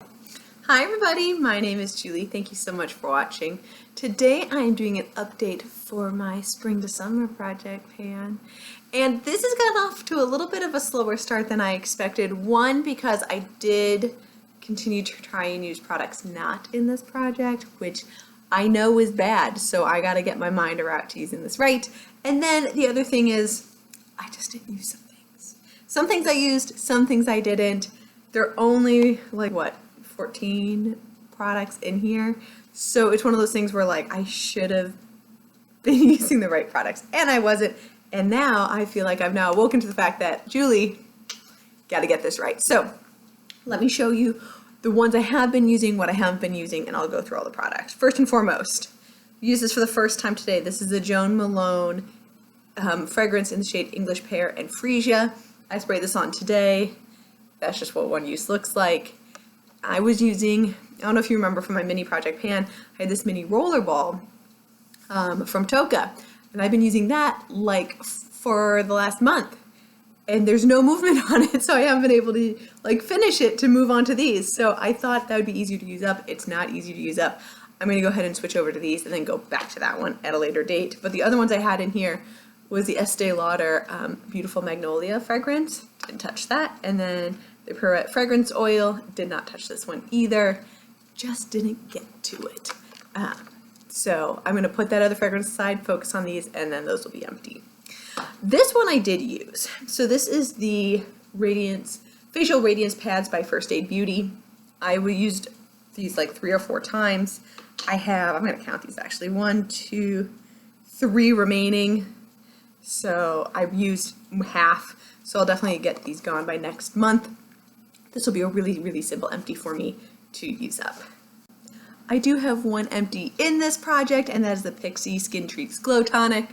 Hi everybody, my name is Julie. Thank you so much for watching. Today I am doing an update for my spring to summer project pan. And this has gotten off to a little bit of a slower start than I expected. One, because I did continue to try and use products not in this project, which I know is bad, so I gotta get my mind around to using this right. And then the other thing is, I just didn't use some things. Some things I used, some things I didn't. They're only like, what, 14 products in here. So it's one of those things where like I should have been using the right products and I wasn't. And now I feel like I've now awoken to the fact that Julie, got to get this right. So let me show you the ones I have been using, what I haven't been using, and I'll go through all the products. First and foremost, use this for the first time today. This is the Joan Malone fragrance in the shade English Pear and Freesia. I sprayed this on today. That's just what one use looks like. I was using, I don't know if you remember from my mini project pan, I had this mini roller ball from Toka, and I've been using that like for the last month, and there's no movement on it, so I haven't been able to like finish it to move on to these. So I thought that would be easier to use up. It's not easy to use up. I'm going to go ahead and switch over to these and then go back to that one at a later date. But the other ones I had in here was the Estee Lauder Beautiful Magnolia fragrance. Didn't touch that. And then the Pirouette fragrance oil, did not touch this one either, just didn't get to it. So I'm gonna put that other fragrance aside, focus on these, and then those will be empty. This one I did use. So this is the Radiance, Facial Radiance Pads by First Aid Beauty. I used these like 3 or 4 times. I have, I'm gonna count these actually, 1, 2, 3 remaining. So I've used half, so I'll definitely get these gone by next month. This will be a really, really simple empty for me to use up. I do have one empty in this project, and that is the Pixi Skin Treats Glow Tonic.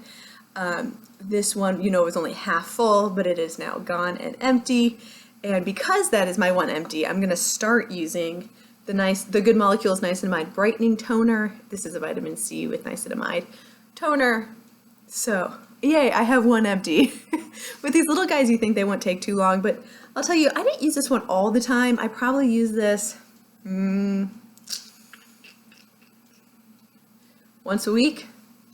This one, you know, was only half full, but it is now gone and empty. And because that is my one empty, I'm gonna start using the Good Molecules Niacinamide Brightening Toner. This is a vitamin C with niacinamide toner. So, yay, I have one empty. With these little guys, you think they won't take too long, but I'll tell you, I didn't use this one all the time. I probably use this once a week.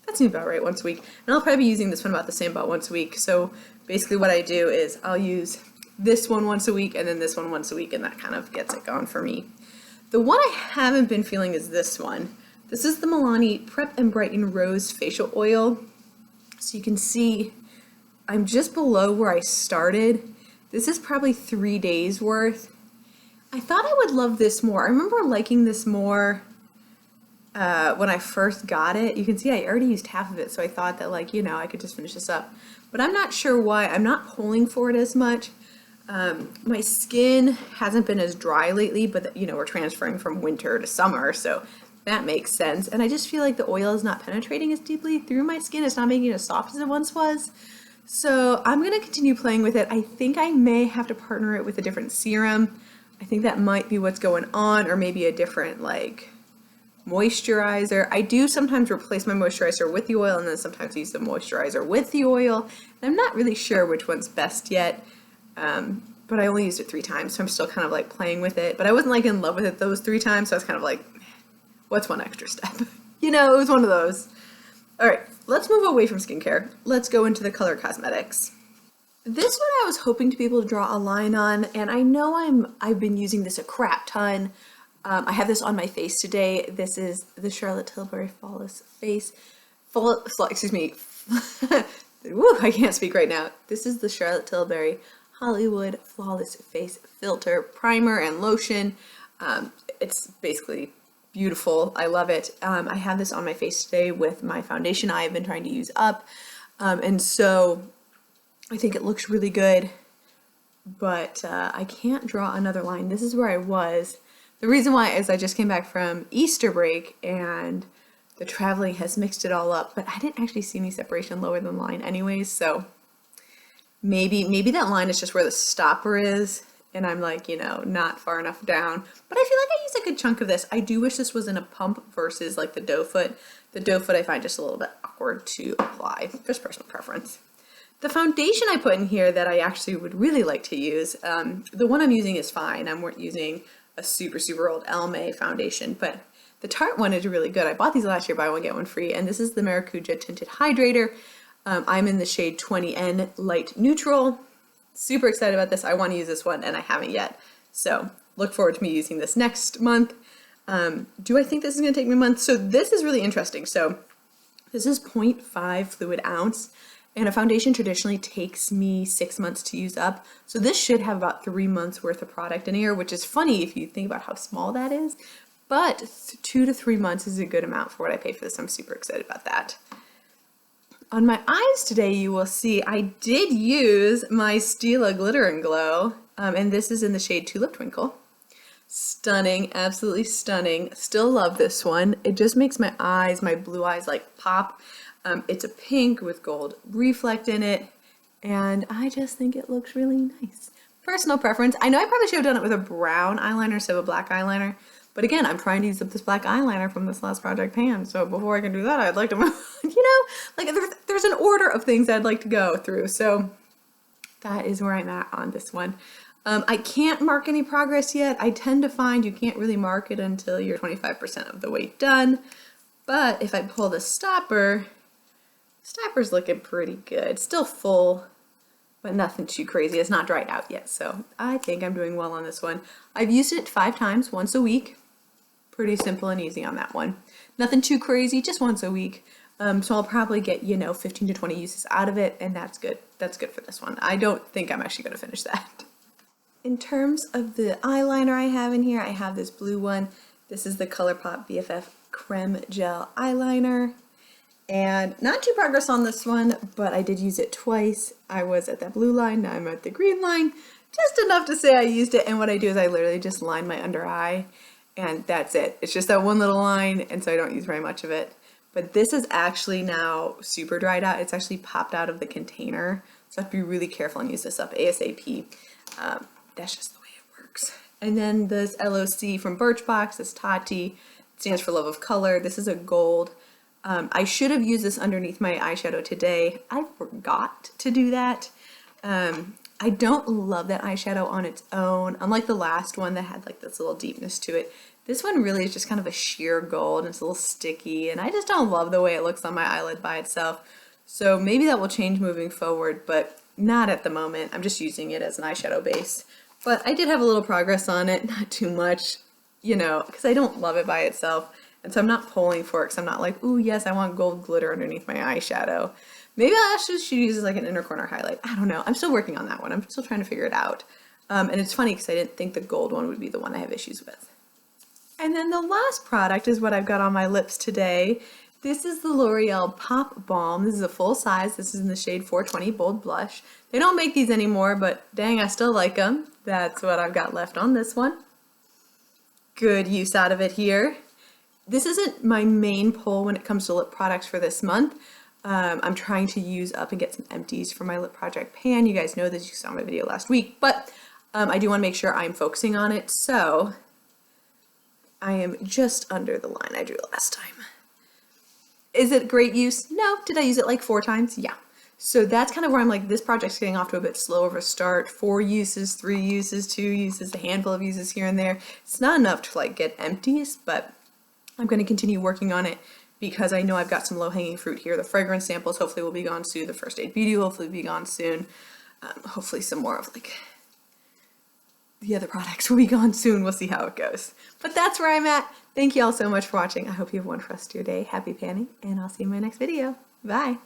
That seems about right, once a week. And I'll probably be using this one about the same, about once a week. So basically what I do is I'll use this one once a week and then this one once a week, and that kind of gets it gone for me. The one I haven't been feeling is this one. This is the Milani Prep and Brighten Rose Facial Oil. So you can see I'm just below where I started. This is probably 3 days worth. I thought I would love this more. I remember liking this more when I first got it. You can see I already used half of it, so I thought that, like, you know, I could just finish this up. But I'm not sure why. I'm not pulling for it as much. My skin hasn't been as dry lately, but, you know, we're transferring from winter to summer, so that makes sense. And I just feel like the oil is not penetrating as deeply through my skin. It's not making it as soft as it once was. So I'm going to continue playing with it. I think I may have to partner it with a different serum. I think that might be what's going on, or maybe a different like moisturizer. I do sometimes replace my moisturizer with the oil and then sometimes use the moisturizer with the oil. And I'm not really sure which one's best yet, but I only used it 3 times, so I'm still kind of like playing with it. But I wasn't like in love with it those 3 times, so I was kind of like, what's one extra step? You know, it was one of those. All right, let's move away from skincare. Let's go into the color cosmetics. This one I was hoping to be able to draw a line on, and I know I've been using this a crap ton. I have this on my face today. This is the Charlotte Tilbury Flawless Face, excuse me, woo, I can't speak right now. This is the Charlotte Tilbury Hollywood Flawless Face Filter Primer and Lotion. It's basically beautiful. I love it. I have this on my face today with my foundation I've been trying to use up. And so I think it looks really good, but I can't draw another line. This is where I was. The reason why is I just came back from Easter break and the traveling has mixed it all up, but I didn't actually see any separation lower than the line anyways. So maybe that line is just where the stopper is. And I'm like, you know, not far enough down. But I feel like I used a good chunk of this. I do wish this was in a pump versus like the doe foot. The doe foot I find just a little bit awkward to apply, just personal preference. The foundation I put in here that I actually would really like to use, the one I'm using is fine. I'm using a super, super old Elme foundation, but the Tarte one is really good. I bought these last year, buy one, get one free, and this is the Maracuja Tinted Hydrator. I'm in the shade 20N Light Neutral. Super excited about this. I want to use this one, and I haven't yet. So look forward to me using this next month. Do I think this is going to take me a month? So this is really interesting. So this is 0.5 fluid ounce, and a foundation traditionally takes me 6 months to use up. So this should have about 3 months worth of product in here, which is funny if you think about how small that is. But 2 to 3 months is a good amount for what I pay for this. I'm super excited about that. On my eyes today, you will see I did use my Stila Glitter and Glow, and this is in the shade Tulip Twinkle. Stunning, absolutely stunning. Still love this one. It just makes my eyes, my blue eyes, like pop. It's a pink with gold reflect in it, and I just think it looks really nice. Personal preference. I know I probably should have done it with a brown eyeliner instead of a black eyeliner. But again, I'm trying to use up this black eyeliner from this last project pan. So before I can do that, I'd like to, like there's an order of things I'd like to go through. So that is where I'm at on this one. I can't mark any progress yet. I tend to find you can't really mark it until you're 25% of the way done. But if I pull the stopper's looking pretty good. Still full, but nothing too crazy. It's not dried out yet. So I think I'm doing well on this one. I've used it 5 times, once a week. Pretty simple and easy on that one. Nothing too crazy, just once a week. So I'll probably get, 15 to 20 uses out of it, and that's good. That's good for this one. I don't think I'm actually going to finish that. In terms of the eyeliner I have in here, I have this blue one. This is the ColourPop BFF Creme Gel Eyeliner. And not too progress on this one, but I did use it twice. I was at that blue line, now I'm at the green line. Just enough to say I used it, and what I do is I literally just line my under eye. And that's it. It's just that one little line, and so I don't use very much of it. But this is actually now super dried out. It's actually popped out of the container. So I have to be really careful and use this up ASAP. That's just the way it works. And then this LOC from Birchbox, this Tati, stands for Love of Color. This is a gold. I should have used this underneath my eyeshadow today. I forgot to do that. I don't love that eyeshadow on its own. Unlike the last one that had like this little deepness to it, this one really is just kind of a sheer gold, and it's a little sticky, and I just don't love the way it looks on my eyelid by itself. So maybe that will change moving forward, but not at the moment. I'm just using it as an eyeshadow base. But I did have a little progress on it, not too much, because I don't love it by itself. And so I'm not pulling for it, because I'm not like, ooh, yes, I want gold glitter underneath my eyeshadow. Maybe I actually should use it as like an inner corner highlight. I don't know. I'm still working on that one. I'm still trying to figure it out. And it's funny because I didn't think the gold one would be the one I have issues with. And then the last product is what I've got on my lips today. This is the L'Oreal Pop Balm. This is a full size. This is in the shade 420 Bold Blush. They don't make these anymore, but dang, I still like them. That's what I've got left on this one. Good use out of it here. This isn't my main pull when it comes to lip products for this month. I'm trying to use up and get some empties for my lip project pan. You guys know this, you saw my video last week, but I do want to make sure I'm focusing on it. So I am just under the line I drew last time. Is it great use? No. Did I use it like 4 times? Yeah. So that's kind of where I'm like, this project's getting off to a bit slow of a start. 4 uses, 3 uses, 2 uses, a handful of uses here and there. It's not enough to like get empties, but I'm going to continue working on it because I know I've got some low-hanging fruit here. The fragrance samples hopefully will be gone soon. The First Aid Beauty will hopefully be gone soon. Hopefully some more of like the other products will be gone soon. We'll see how it goes. But that's where I'm at. Thank you all so much for watching. I hope you have one rest of your day. Happy panning, and I'll see you in my next video. Bye.